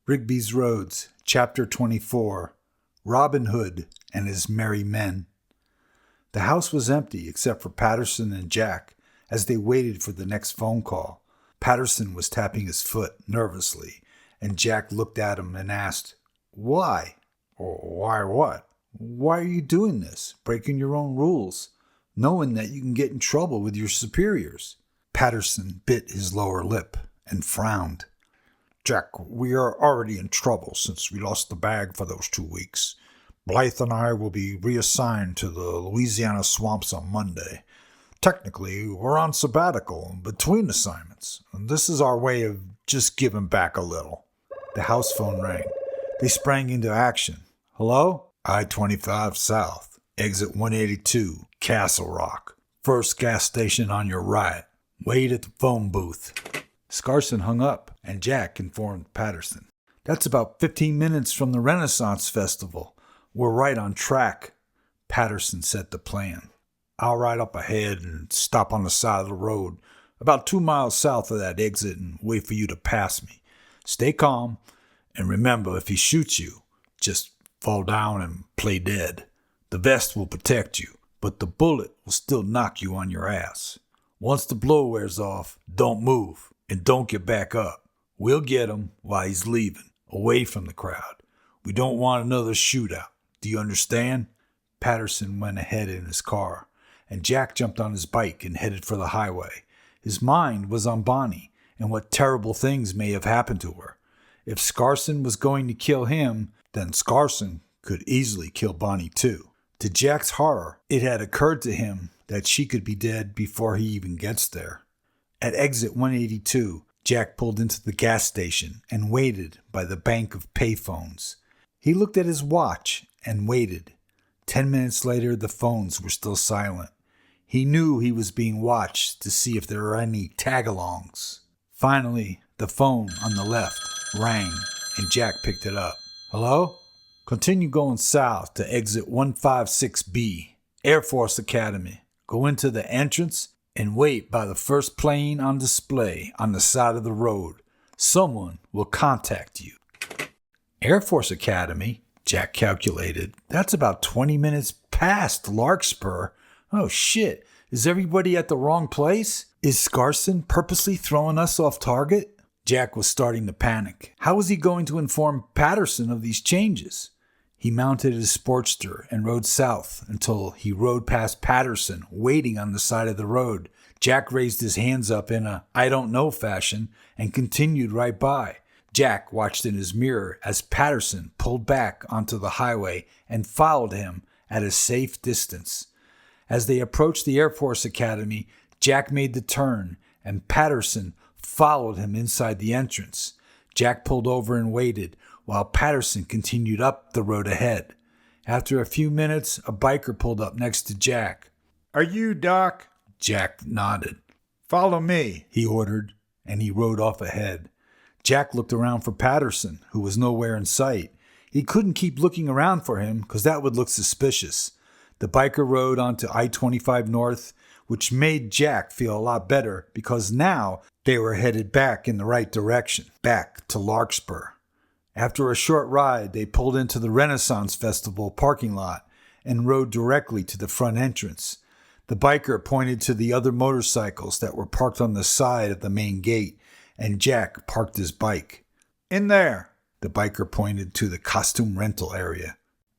Rigby's Roads, Chapter 24, Robin Hood and His Merry Men. The house was empty except for Patterson and Jack as they waited for the next phone call. Patterson was tapping his foot nervously, and Jack looked at him and asked, "Why?" "Why what?" "Why are you doing this, breaking your own rules, knowing that you can get in trouble with your superiors?" Patterson bit his lower lip and frowned. "Jack, we are already in trouble since we lost the bag for those 2 weeks. Blythe and I will be reassigned to the Louisiana swamps on Monday. Technically, we're on sabbatical between assignments, and this is our way of just giving back a little." The house phone rang. They sprang into action. "Hello?" I-25 South, exit 182, Castle Rock. First gas station on your right. Wait at the phone booth." Scarson hung up, and Jack informed Patterson. "That's about 15 minutes from the Renaissance Festival. We're right on track." Patterson set the plan. "I'll ride up ahead and stop on the side of the road, about 2 miles south of that exit, and wait for you to pass me. Stay calm, and remember, if he shoots you, just fall down and play dead. The vest will protect you, but the bullet will still knock you on your ass. Once the blow wears off, don't move, and don't get back up. We'll get him while he's leaving, away from the crowd. We don't want another shootout. Do you understand?" Patterson went ahead in his car, and Jack jumped on his bike and headed for the highway. His mind was on Bonnie and what terrible things may have happened to her. If Scarson was going to kill him, then Scarson could easily kill Bonnie too. To Jack's horror, it had occurred to him that she could be dead before he even gets there. At exit 182, Jack pulled into the gas station and waited by the bank of payphones. He looked at his watch and waited. 10 minutes later, the phones were still silent. He knew he was being watched to see if there were any tag-alongs. Finally, the phone on the left rang, and Jack picked it up. "Hello?" "Continue going south to exit 156B, Air Force Academy. Go into the entrance and wait by the first plane on display on the side of the road. Someone will contact you." Air Force Academy, Jack calculated. That's about 20 minutes past Larkspur. Oh shit, is everybody at the wrong place? Is Scarson purposely throwing us off target? Jack was starting to panic. How was he going to inform Patterson of these changes? He mounted his Sportster and rode south until he rode past Patterson, waiting on the side of the road. Jack raised his hands up in a "I don't know" fashion and continued right by. Jack watched in his mirror as Patterson pulled back onto the highway and followed him at a safe distance. As they approached the Air Force Academy, Jack made the turn, and Patterson followed him inside the entrance. Jack pulled over and waited, while Patterson continued up the road ahead. After a few minutes, a biker pulled up next to Jack. "Are you Doc?" Jack nodded. "Follow me," he ordered, and he rode off ahead. Jack looked around for Patterson, who was nowhere in sight. He couldn't keep looking around for him because that would look suspicious. The biker rode onto I-25 North, which made Jack feel a lot better because now they were headed back in the right direction, back to Larkspur. After a short ride, they pulled into the Renaissance Festival parking lot and rode directly to the front entrance. The biker pointed to the other motorcycles that were parked on the side of the main gate, and Jack parked his bike. "In there," the biker pointed to the costume rental area.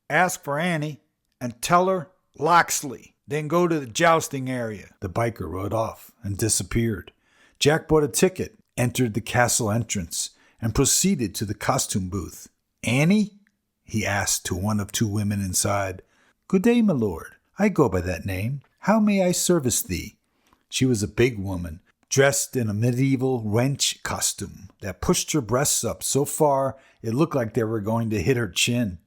"Ask for Annie and tell her Loxley. Then go to the jousting area." The biker rode off and disappeared. Jack bought a ticket, entered the castle entrance, and proceeded to the costume booth. "Annie?" he asked to one of 2 women inside. "Good day, my lord. I go by that name. How may I service thee?" She was a big woman, dressed in a medieval wench costume that pushed her breasts up so far it looked like they were going to hit her chin.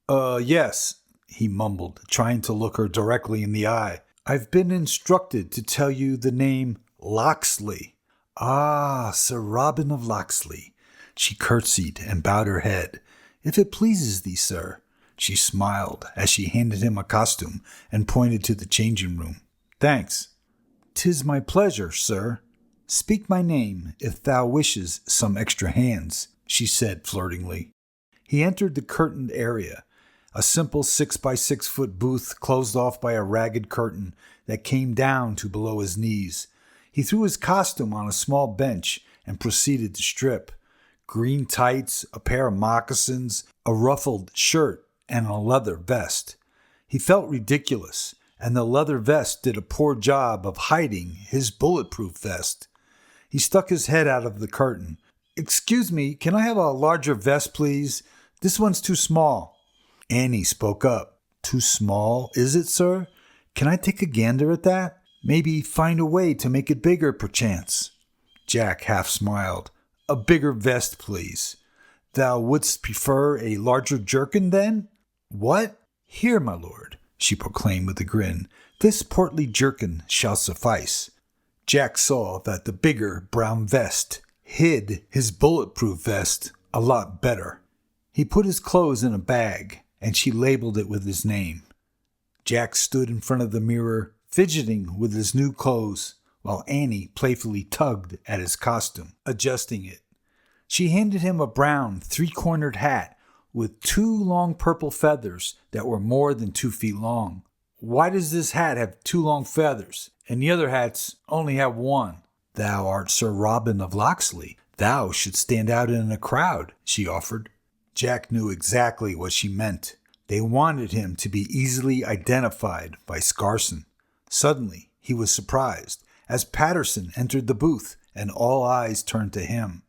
Yes," he mumbled, trying to look her directly in the eye. "I've been instructed to tell you the name Loxley." "Ah, Sir Robin of Loxley." She curtsied and bowed her head. "If it pleases thee, sir." She smiled as she handed him a costume and pointed to the changing room. "Thanks." "'Tis my pleasure, sir. Speak my name if thou wishes some extra hands." she said flirtingly. He entered the curtained area, a simple 6-by-6-foot booth closed off by a ragged curtain that came down to below his knees. He threw his costume on a small bench and proceeded to strip. Green tights, a pair of moccasins, a ruffled shirt, and a leather vest. He felt ridiculous, and the leather vest did a poor job of hiding his bulletproof vest. He stuck his head out of the curtain. "Excuse me, can I have a larger vest, please? This one's too small." Annie spoke up. "Too small, is it, sir? Can I take a gander at that? Maybe find a way to make it bigger, perchance." Jack half smiled. "A bigger vest, please. Thou wouldst prefer a larger jerkin, then?" "What? Here, my lord," she proclaimed with a grin. "This portly jerkin shall suffice." Jack saw that the bigger brown vest hid his bulletproof vest a lot better. He put his clothes in a bag, and she labeled it with his name. Jack stood in front of the mirror, fidgeting with his new clothes, while Annie playfully tugged at his costume, adjusting it. She handed him a brown, 3-cornered hat with 2 long purple feathers that were more than 2 feet long. "Why does this hat have 2 long feathers, and the other hats only have 1? "Thou art Sir Robin of Locksley. Thou should stand out in a crowd," she offered. Jack knew exactly what she meant. They wanted him to be easily identified by Scarson. Suddenly, he was surprised as Patterson entered the booth, and all eyes turned to him.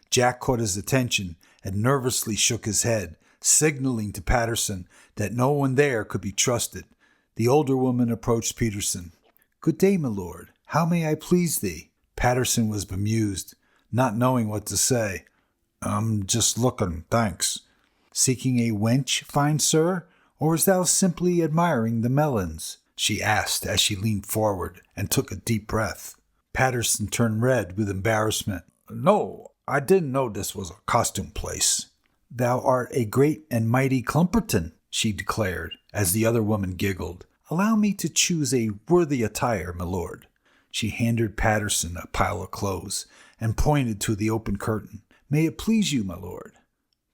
Jack caught his attention and nervously shook his head, signaling to Patterson that no one there could be trusted. The older woman approached Peterson. "Good day, my lord. How may I please thee?" Patterson was bemused, not knowing what to say. "I'm just looking, thanks." "Seeking a wench, fine sir, or is thou simply admiring the melons?" she asked as she leaned forward and took a deep breath. Patterson turned red with embarrassment. "No, I didn't know this was a costume place." "Thou art a great and mighty Clumperton," she declared, as the other woman giggled. "Allow me to choose a worthy attire, my lord." She handed Patterson a pile of clothes and pointed to the open curtain. "May it please you, my lord."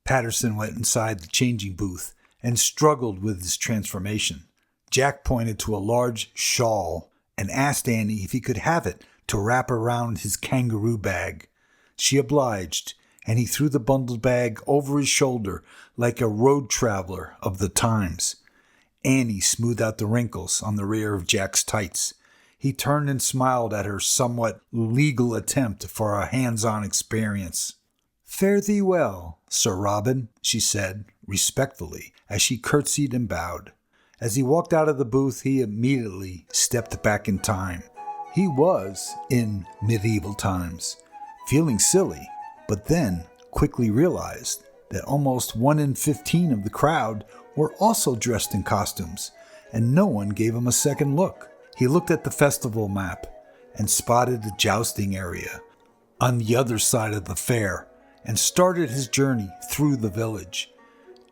Patterson went inside the changing booth and struggled with his transformation. Jack pointed to a large shawl and asked Annie if he could have it to wrap around his kangaroo bag. She obliged, and he threw the bundled bag over his shoulder like a road traveler of the times. Annie smoothed out the wrinkles on the rear of Jack's tights. He turned and smiled at her somewhat legal attempt for a hands-on experience. "Fare thee well, Sir Robin," she said, respectfully, as she curtsied and bowed. As he walked out of the booth, he immediately stepped back in time. He was in medieval times, feeling silly, but then quickly realized that almost 1 in 15 of the crowd were also dressed in costumes, and no one gave him a second look. He looked at the festival map and spotted the jousting area on the other side of the fair, and started his journey through the village.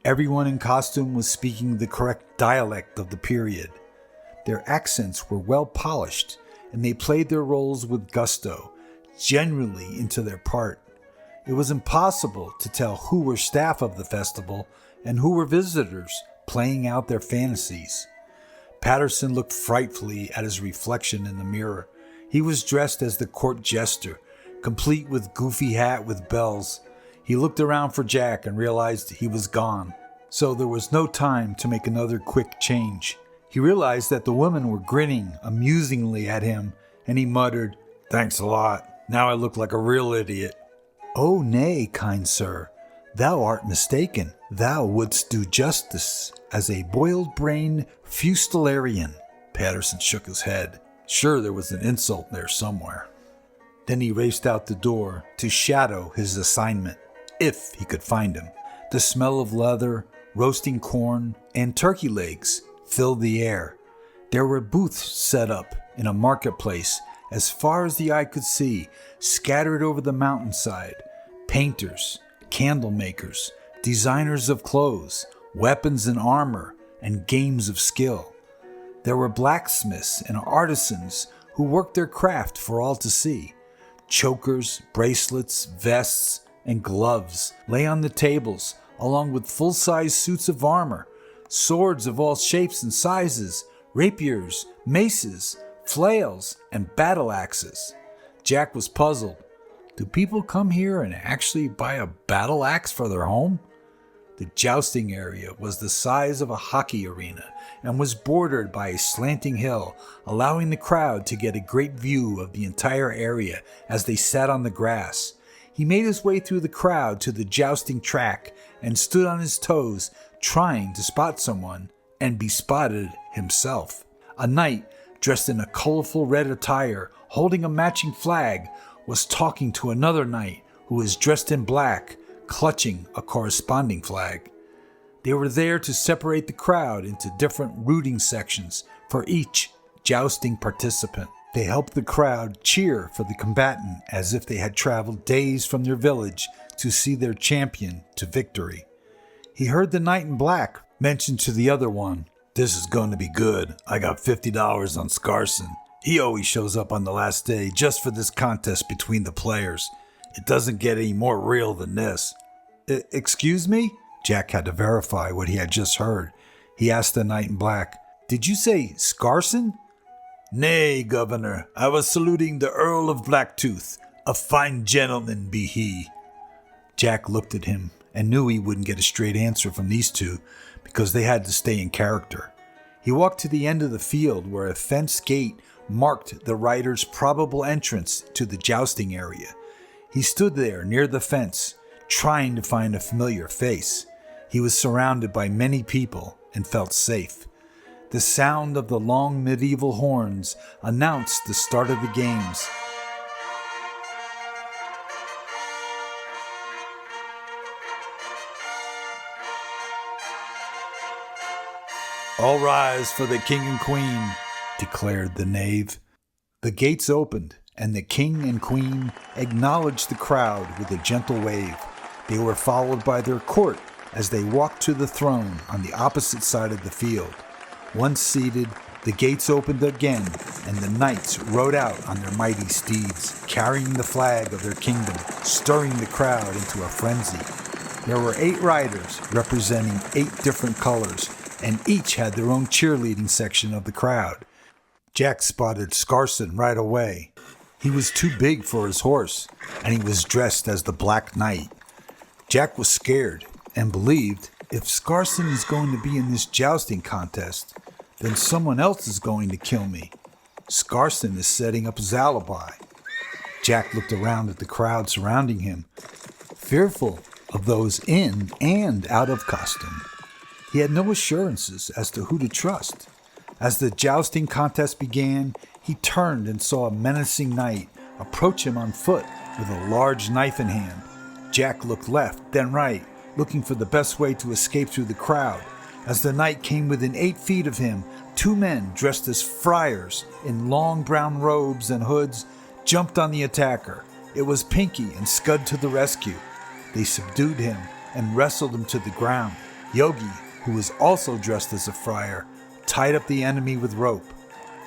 Everyone in costume was speaking the correct dialect of the period. Their accents were well polished, and they played their roles with gusto, genuinely into their part. It was impossible to tell who were staff of the festival and who were visitors playing out their fantasies. Patterson looked frightfully at his reflection in the mirror. He was dressed as the court jester, complete with goofy hat with bells. He looked around for Jack and realized he was gone, so there was no time to make another quick change. He realized that the women were grinning amusingly at him, and he muttered, "Thanks a lot. Now I look like a real idiot." "Oh, nay, kind sir, thou art mistaken. Thou wouldst do justice as a boiled-brained fustilarian." Patterson shook his head. Sure, there was an insult there somewhere. Then he raced out the door to shadow his assignment, if he could find him. The smell of leather, roasting corn, and turkey legs filled the air. There were booths set up in a marketplace as far as the eye could see, scattered over the mountainside. Painters, candle makers, designers of clothes, weapons and armor, and games of skill. There were blacksmiths and artisans who worked their craft for all to see. Chokers, bracelets, vests, and gloves lay on the tables, along with full-size suits of armor, swords of all shapes and sizes, rapiers, maces, flails, and battle axes. Jack was puzzled. Do people come here and actually buy a battle axe for their home? The jousting area was the size of a hockey arena and was bordered by a slanting hill, allowing the crowd to get a great view of the entire area as they sat on the grass. He made his way through the crowd to the jousting track and stood on his toes, trying to spot someone and be spotted himself. A knight dressed in a colorful red attire, holding a matching flag, was talking to another knight who was dressed in black, clutching a corresponding flag. They were there to separate the crowd into different rooting sections for each jousting participant. They helped the crowd cheer for the combatant as if they had traveled days from their village to see their champion to victory. He heard the knight in black mention to the other one, "This is going to be good. I got $50 on Scarson. He always shows up on the last day just for this contest between the players. It doesn't get any more real than this." Excuse me? Jack had to verify what he had just heard. He asked the knight in black, "Did you say Scarson?" "Nay, Governor, I was saluting the Earl of Blacktooth. A fine gentleman be he." Jack looked at him and knew he wouldn't get a straight answer from these two because they had to stay in character. He walked to the end of the field where a fenced gate marked the rider's probable entrance to the jousting area. He stood there near the fence, trying to find a familiar face. He was surrounded by many people and felt safe. The sound of the long medieval horns announced the start of the games. "All rise for the king and queen," declared the knave. The gates opened, and the king and queen acknowledged the crowd with a gentle wave. They were followed by their court as they walked to the throne on the opposite side of the field. Once seated, the gates opened again, and the knights rode out on their mighty steeds, carrying the flag of their kingdom, stirring the crowd into a frenzy. There were 8 riders representing 8 different colors, and each had their own cheerleading section of the crowd. Jack spotted Scarson right away. He was too big for his horse, and he was dressed as the Black Knight. Jack was scared and believed, if Scarson is going to be in this jousting contest, then someone else is going to kill me. Scarson is setting up his alibi. Jack looked around at the crowd surrounding him, fearful of those in and out of costume. He had no assurances as to who to trust. As the jousting contest began, he turned and saw a menacing knight approach him on foot with a large knife in hand. Jack looked left, then right, looking for the best way to escape through the crowd. As the knight came within 8 feet of him, 2 men dressed as friars in long brown robes and hoods jumped on the attacker. It was Pinky and Scud to the rescue. They subdued him and wrestled him to the ground. Yogi, who was also dressed as a friar, tied up the enemy with rope.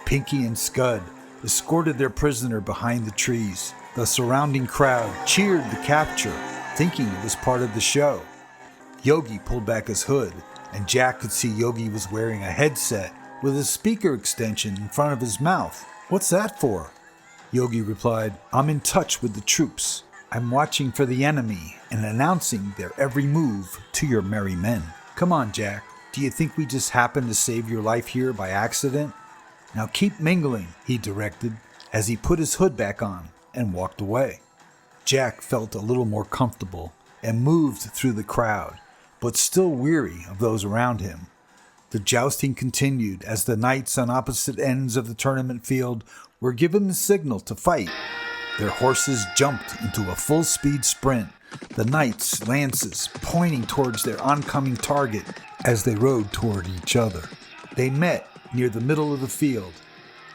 Pinky and Scud escorted their prisoner behind the trees. The surrounding crowd cheered the capture, thinking it was part of the show. Yogi pulled back his hood, and Jack could see Yogi was wearing a headset with a speaker extension in front of his mouth. "What's that for?" Yogi replied, "I'm in touch with the troops. I'm watching for the enemy and announcing their every move to your merry men. Come on, Jack. Do you think we just happened to save your life here by accident? Now keep mingling," he directed as he put his hood back on and walked away. Jack felt a little more comfortable and moved through the crowd, but still weary of those around him. The jousting continued as the knights on opposite ends of the tournament field were given the signal to fight. Their horses jumped into a full-speed sprint, the knights' lances pointing towards their oncoming target as they rode toward each other. They met near the middle of the field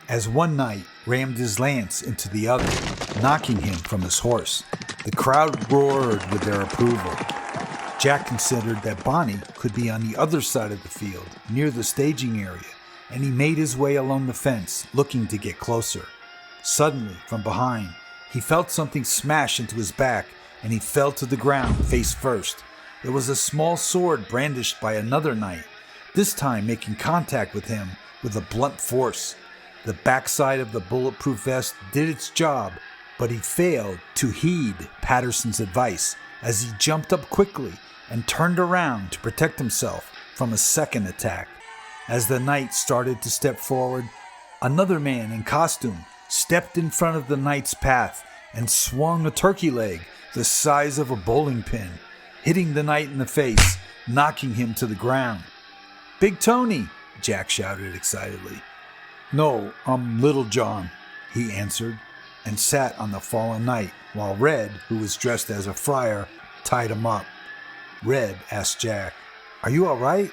as one knight rammed his lance into the other, knocking him from his horse. The crowd roared with their approval. Jack considered that Bonnie could be on the other side of the field, near the staging area, and he made his way along the fence, looking to get closer. Suddenly, from behind, he felt something smash into his back and he fell to the ground face first. It was a small sword brandished by another knight, this time making contact with him with a blunt force. The backside of the bulletproof vest did its job, but he failed to heed Patterson's advice as he jumped up quickly and turned around to protect himself from a second attack. As the knight started to step forward, another man in costume stepped in front of the knight's path and swung a turkey leg the size of a bowling pin, hitting the knight in the face, knocking him to the ground. "Big Tony!" Jack shouted excitedly. "No, I'm Little John," he answered, and sat on the fallen knight while Red, who was dressed as a friar, tied him up. Red asked Jack, "Are you all right?"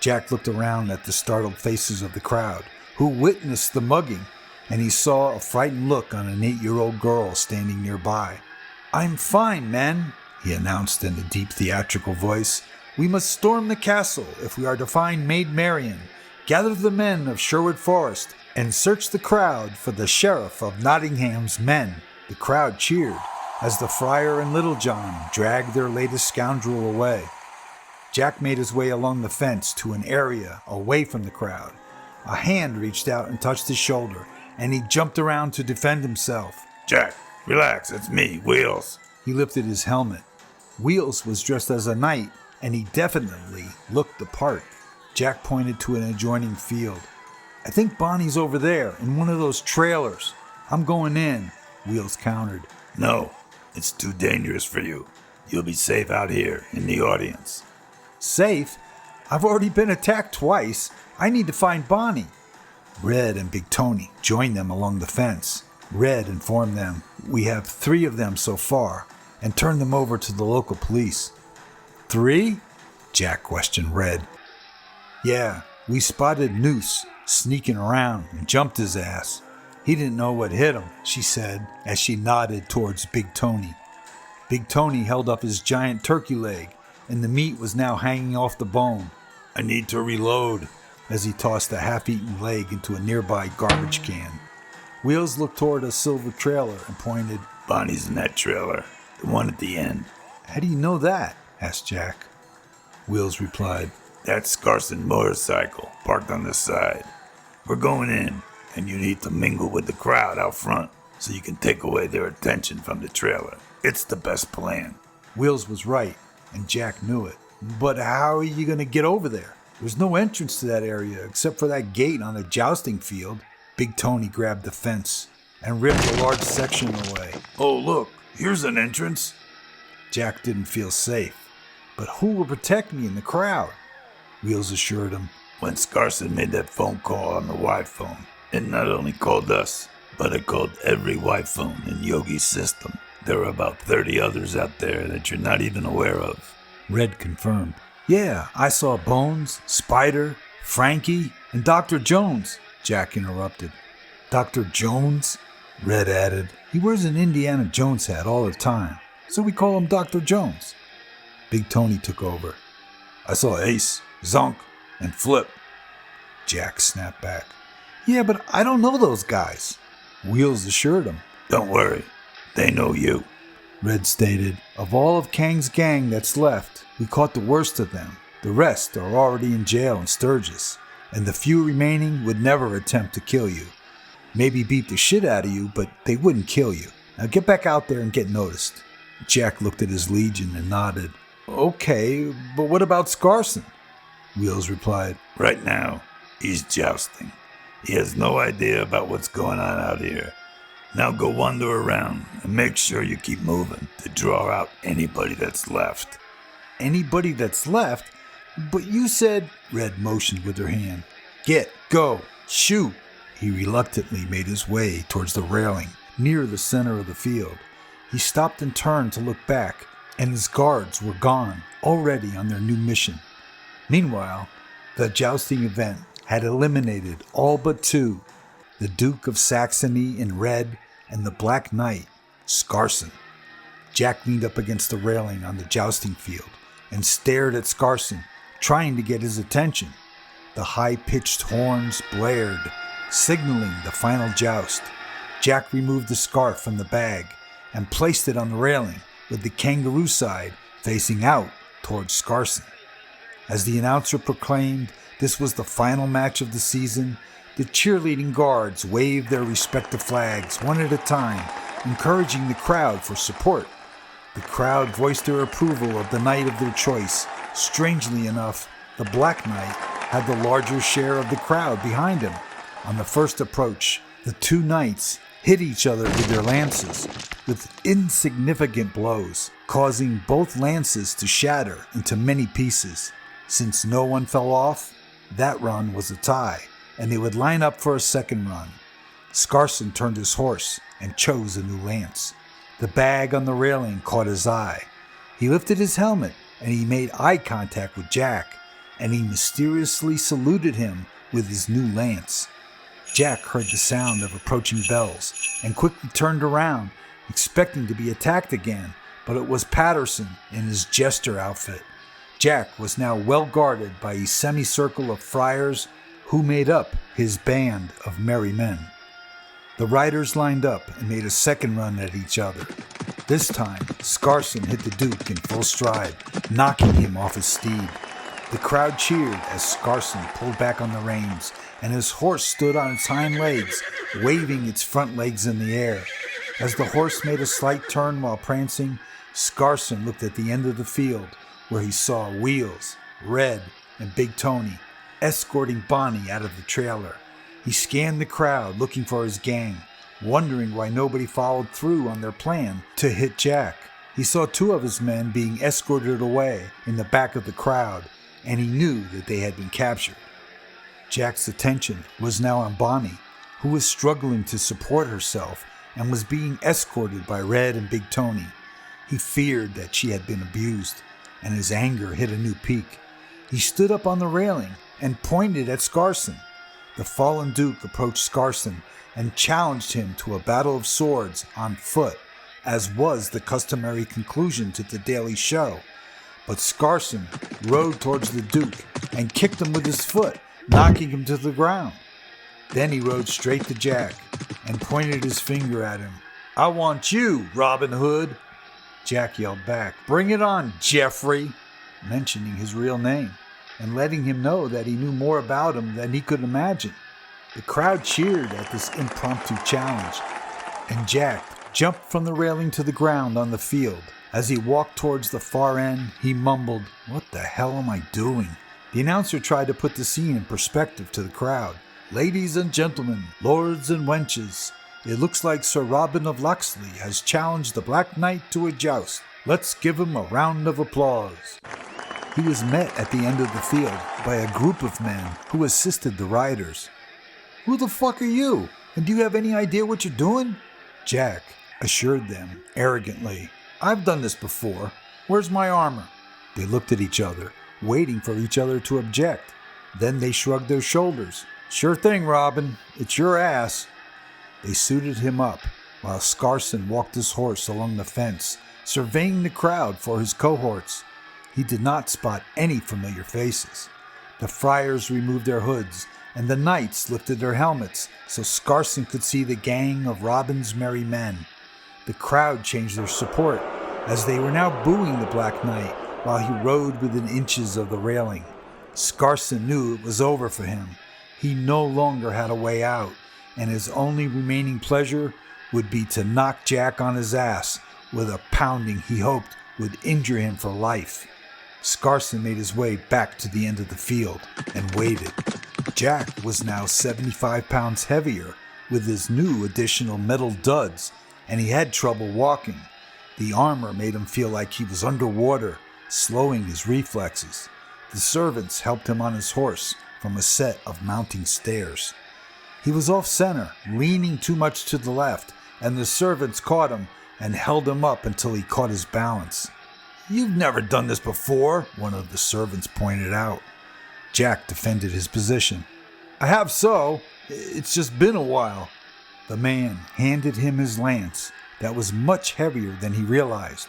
Jack looked around at the startled faces of the crowd who witnessed the mugging, and he saw a frightened look on an 8-year-old girl standing nearby. "I'm fine, men," he announced in a deep theatrical voice. "We must storm the castle if we are to find Maid Marian. Gather the men of Sherwood Forest and search the crowd for the sheriff of Nottingham's men." The crowd cheered as the friar and Little John dragged their latest scoundrel away. Jack made his way along the fence to an area away from the crowd. A hand reached out and touched his shoulder, and he jumped around to defend himself. "Jack, relax, it's me, Wheels." He lifted his helmet. Wheels was dressed as a knight, and he definitely looked the part. Jack pointed to an adjoining field. "I think Bonnie's over there in one of those trailers. I'm going in," Wheels countered. "No, it's too dangerous for you. You'll be safe out here in the audience." "Safe? I've already been attacked twice. I need to find Bonnie." Red and Big Tony joined them along the fence. Red informed them, "We have 3 of them so far," and turned them over to the local police. "3?" Jack questioned Red. "Yeah, we spotted Noose sneaking around and jumped his ass. He didn't know what hit him," she said as she nodded towards Big Tony. Big Tony held up his giant turkey leg, and the meat was now hanging off the bone. "I need to reload," as he tossed the half-eaten leg into a nearby garbage can. Wheels looked toward a silver trailer and pointed. "Bonnie's in that trailer, the one at the end." "How do you know that?" asked Jack. Wheels replied, "That Scarson motorcycle parked on the side. We're going in, and you need to mingle with the crowd out front so you can take away their attention from the trailer. It's the best plan." Wheels was right, and Jack knew it. "But how are you going to get over there? There's no entrance to that area except for that gate on the jousting field." Big Tony grabbed the fence and ripped a large section away. "Oh, look, here's an entrance." Jack didn't feel safe. "But who will protect me in the crowd?" Wheels assured him. "When Scarson made that phone call on the Y-phone, it not only called us, but it called every Y-phone in Yogi's system. There are about 30 others out there that you're not even aware of." Red confirmed. "Yeah, I saw Bones, Spider, Frankie, and Dr. Jones," Jack interrupted. "Dr. Jones?" Red added. "He wears an Indiana Jones hat all the time, so we call him Dr. Jones." Big Tony took over. "I saw Ace, Zonk, and Flip." Jack snapped back. "Yeah, but I don't know those guys," Wheels assured him. "Don't worry, they know you." Red stated, "Of all of Kang's gang that's left, we caught the worst of them. The rest are already in jail in Sturgis, and the few remaining would never attempt to kill you. Maybe beat the shit out of you, but they wouldn't kill you. Now get back out there and get noticed." Jack looked at his legion and nodded. "Okay, but what about Scarson?" Wheels replied, "Right now, he's jousting. He has no idea about what's going on out here. Now go wander around and make sure you keep moving to draw out anybody that's left." "Anybody that's left? But you said—" Red motioned with her hand. "Get, go, shoot." He reluctantly made his way towards the railing near the center of the field. He stopped and turned to look back, and his guards were gone, already on their new mission. Meanwhile, the jousting event had eliminated all but 2, the Duke of Saxony in red and the Black Knight, Scarson. Jack leaned up against the railing on the jousting field and stared at Scarson, trying to get his attention. The high-pitched horns blared, signaling the final joust. Jack removed the scarf from the bag and placed it on the railing, with the kangaroo side facing out towards Scarson. As the announcer proclaimed this was the final match of the season, the cheerleading guards waved their respective flags one at a time, encouraging the crowd for support. The crowd voiced their approval of the knight of their choice. Strangely enough, the Black Knight had the larger share of the crowd behind him. On the first approach, the two knights hit each other with their lances, with insignificant blows, causing both lances to shatter into many pieces. Since no one fell off, that run was a tie, and they would line up for a second run. Scarson turned his horse and chose a new lance. The bag on the railing caught his eye. He lifted his helmet and he made eye contact with Jack, and he mysteriously saluted him with his new lance. Jack heard the sound of approaching bells and quickly turned around, expecting to be attacked again, but it was Patterson in his jester outfit. Jack was now well guarded by a semicircle of friars who made up his band of merry men. The riders lined up and made a second run at each other. This time, Scarson hit the Duke in full stride, knocking him off his steed. The crowd cheered as Scarson pulled back on the reins, and his horse stood on its hind legs, waving its front legs in the air. As the horse made a slight turn while prancing, Scarson looked at the end of the field, where he saw Wheels, Red, and Big Tony escorting Bonnie out of the trailer. He scanned the crowd looking for his gang, wondering why nobody followed through on their plan to hit Jack. He saw two of his men being escorted away in the back of the crowd, and he knew that they had been captured. Jack's attention was now on Bonnie, who was struggling to support herself and was being escorted by Red and Big Tony. He feared that she had been abused, and his anger hit a new peak. He stood up on the railing and pointed at Scarson. The fallen Duke approached Scarson and challenged him to a battle of swords on foot, as was the customary conclusion to the daily show. But Scarson rode towards the Duke and kicked him with his foot, knocking him to the ground. Then he rode straight to Jack and pointed his finger at him. "I want you, Robin Hood." Jack yelled back, "Bring it on, Jeffrey," mentioning his real name and letting him know that he knew more about him than he could imagine. The crowd cheered at this impromptu challenge, and Jack jumped from the railing to the ground on the field. As he walked towards the far end, he mumbled, "What the hell am I doing?" The announcer tried to put the scene in perspective to the crowd. "Ladies and gentlemen, lords and wenches, it looks like Sir Robin of Locksley has challenged the Black Knight to a joust. Let's give him a round of applause." He was met at the end of the field by a group of men who assisted the riders. "Who the fuck are you? And do you have any idea what you're doing?" Jack assured them arrogantly, "I've done this before. Where's my armor?" They looked at each other, waiting for each other to object. Then they shrugged their shoulders. "Sure thing, Robin. It's your ass." They suited him up, while Scarson walked his horse along the fence, surveying the crowd for his cohorts. He did not spot any familiar faces. The friars removed their hoods, and the knights lifted their helmets so Scarson could see the gang of Robin's merry men. The crowd changed their support, as they were now booing the Black Knight while he rode within inches of the railing. Scarson knew it was over for him. He no longer had a way out, and his only remaining pleasure would be to knock Jack on his ass with a pounding he hoped would injure him for life. Scarson made his way back to the end of the field and waited. Jack was now 75 pounds heavier with his new additional metal duds, and he had trouble walking. The armor made him feel like he was underwater, slowing his reflexes. The servants helped him on his horse from a set of mounting stairs. He was off center, leaning too much to the left, and the servants caught him and held him up until he caught his balance. "You've never done this before," one of the servants pointed out. Jack defended his position. "I have so. It's just been a while." The man handed him his lance that was much heavier than he realized.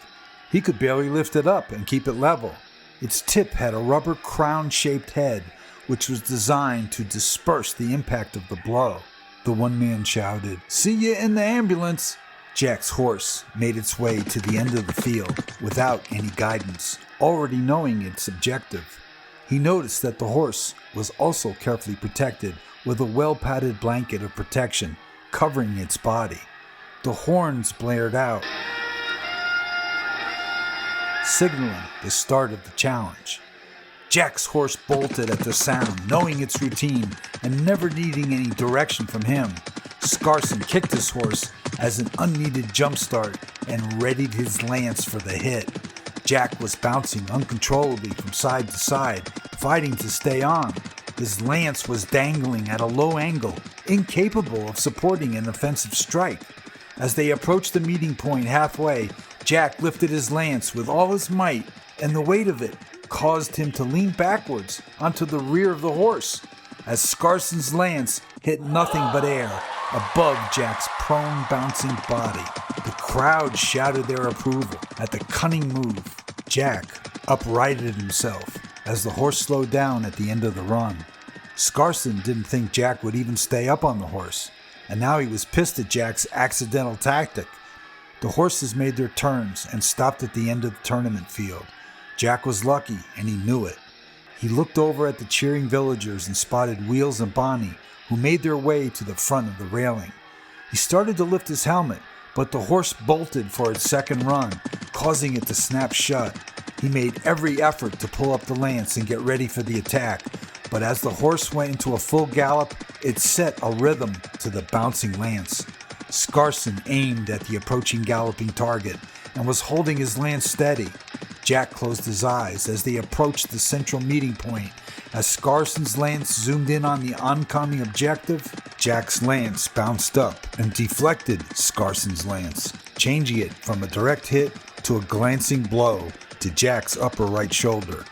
He could barely lift it up and keep it level. Its tip had a rubber crown-shaped head, which was designed to disperse the impact of the blow. The one man shouted, "See you in the ambulance." Jack's horse made its way to the end of the field without any guidance, already knowing its objective. He noticed that the horse was also carefully protected with a well-padded blanket of protection covering its body. The horns blared out, signaling the start of the challenge. Jack's horse bolted at the sound, knowing its routine and never needing any direction from him. Scarson kicked his horse as an unneeded jumpstart and readied his lance for the hit. Jack was bouncing uncontrollably from side to side, fighting to stay on. His lance was dangling at a low angle, incapable of supporting an offensive strike. As they approached the meeting point halfway, Jack lifted his lance with all his might, and the weight of it caused him to lean backwards onto the rear of the horse as Scarson's lance hit nothing but air above Jack's prone, bouncing body. The crowd shouted their approval at the cunning move. Jack uprighted himself as the horse slowed down at the end of the run. Scarson didn't think Jack would even stay up on the horse, and now he was pissed at Jack's accidental tactic. The horses made their turns and stopped at the end of the tournament field. Jack was lucky, and he knew it. He looked over at the cheering villagers and spotted Wheels and Bonnie, who made their way to the front of the railing. He started to lift his helmet, but the horse bolted for its second run, causing it to snap shut. He made every effort to pull up the lance and get ready for the attack, but as the horse went into a full gallop, it set a rhythm to the bouncing lance. Scarson aimed at the approaching galloping target and was holding his lance steady. Jack closed his eyes as they approached the central meeting point. As Scarson's lance zoomed in on the oncoming objective, Jack's lance bounced up and deflected Scarson's lance, changing it from a direct hit to a glancing blow to Jack's upper right shoulder.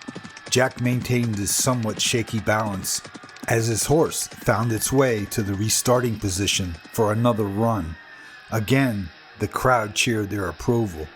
Jack maintained his somewhat shaky balance as his horse found its way to the restarting position for another run. Again, the crowd cheered their approval.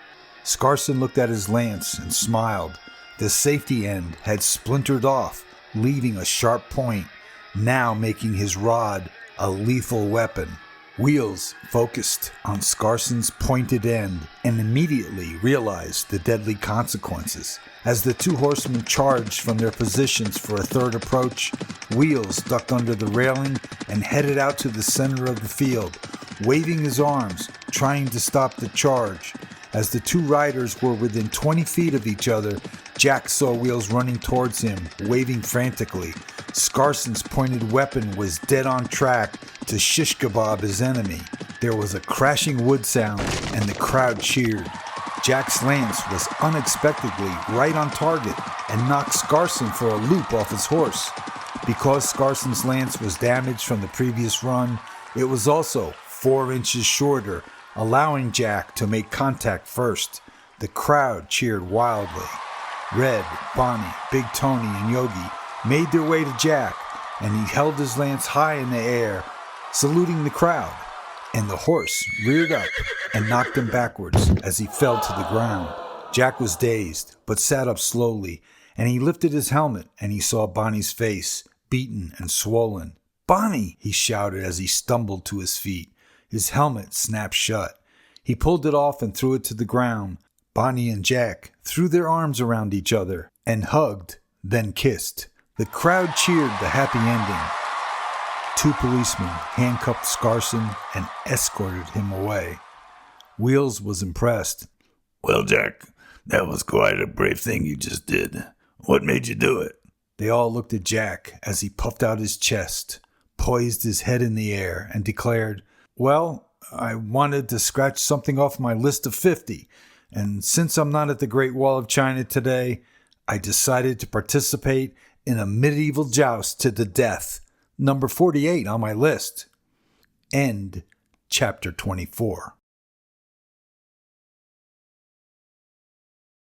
Scarson looked at his lance and smiled. The safety end had splintered off, leaving a sharp point, now making his rod a lethal weapon. Wheels focused on Scarson's pointed end and immediately realized the deadly consequences. As the two horsemen charged from their positions for a third approach, Wheels ducked under the railing and headed out to the center of the field, waving his arms, trying to stop the charge. As the two riders were within 20 feet of each other, Jack saw Wheels running towards him, waving frantically. Scarson's pointed weapon was dead on track to shish kebab his enemy. There was a crashing wood sound, and the crowd cheered. Jack's lance was unexpectedly right on target and knocked Scarson for a loop off his horse. Because Scarson's lance was damaged from the previous run, it was also 4 inches shorter, allowing Jack to make contact first. The crowd cheered wildly. Red, Bonnie, Big Tony, and Yogi made their way to Jack, and he held his lance high in the air, saluting the crowd. And the horse reared up and knocked him backwards as he fell to the ground. Jack was dazed, but sat up slowly, and he lifted his helmet, and he saw Bonnie's face, beaten and swollen. "Bonnie!" he shouted as he stumbled to his feet. His helmet snapped shut. He pulled it off and threw it to the ground. Bonnie and Jack threw their arms around each other and hugged, then kissed. The crowd cheered the happy ending. 2 policemen handcuffed Scarson and escorted him away. Wheels was impressed. "Well, Jack, that was quite a brave thing you just did. What made you do it?" They all looked at Jack as he puffed out his chest, poised his head in the air, and declared, "Well, I wanted to scratch something off my list of 50, and since I'm not at the Great Wall of China today, I decided to participate in a medieval joust to the death, number 48 on my list." End chapter 24.